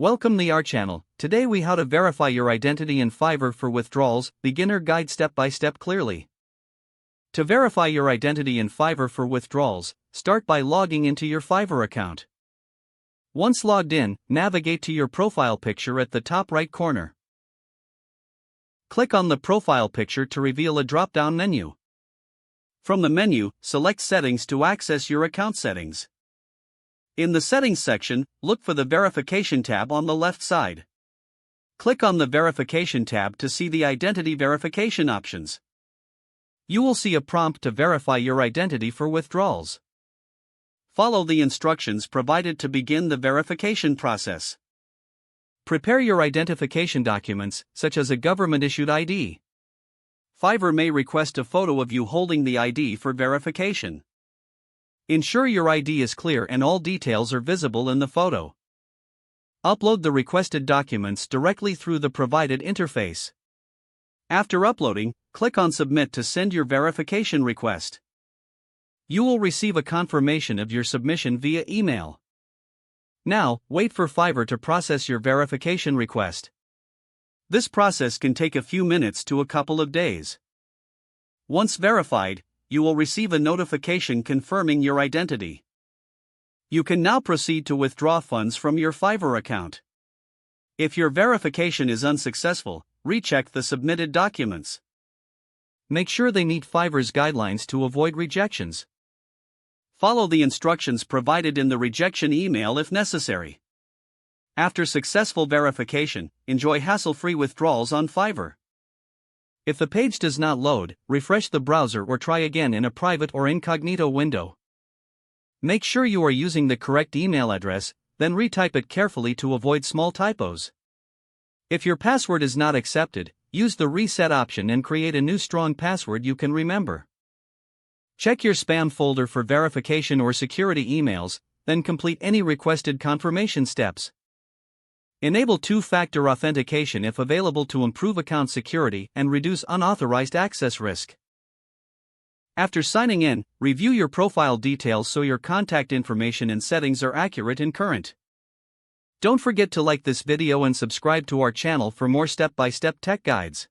Welcome to our channel. Today we how to verify your identity in Fiverr for withdrawals, beginner guide step by step clearly. To verify your identity in Fiverr for withdrawals, start by logging into your Fiverr account. Once logged in, navigate to your profile picture at the top right corner. Click on the profile picture to reveal a drop-down menu. From the menu, select Settings to access your account settings. In the Settings section, look for the Verification tab on the left side. Click on the Verification tab to see the identity verification options. You will see a prompt to verify your identity for withdrawals. Follow the instructions provided to begin the verification process. Prepare your identification documents, such as a government-issued ID. Fiverr may request a photo of you holding the ID for verification. Ensure your ID is clear and all details are visible in the photo. Upload the requested documents directly through the provided interface. After uploading, click on Submit to send your verification request. You will receive a confirmation of your submission via email. Now, wait for Fiverr to process your verification request. This process can take a few minutes to a couple of days. Once verified, you will receive a notification confirming your identity. You can now proceed to withdraw funds from your Fiverr account. If your verification is unsuccessful, recheck the submitted documents. Make sure they meet Fiverr's guidelines to avoid rejections. Follow the instructions provided in the rejection email if necessary. After successful verification, enjoy hassle-free withdrawals on Fiverr. If the page does not load, refresh the browser or try again in a private or incognito window. Make sure you are using the correct email address, then retype it carefully to avoid small typos. If your password is not accepted, use the reset option and create a new strong password you can remember. Check your spam folder for verification or security emails, then complete any requested confirmation steps. Enable two-factor authentication if available to improve account security and reduce unauthorized access risk. After signing in, review your profile details so your contact information and settings are accurate and current. Don't forget to like this video and subscribe to our channel for more step-by-step tech guides.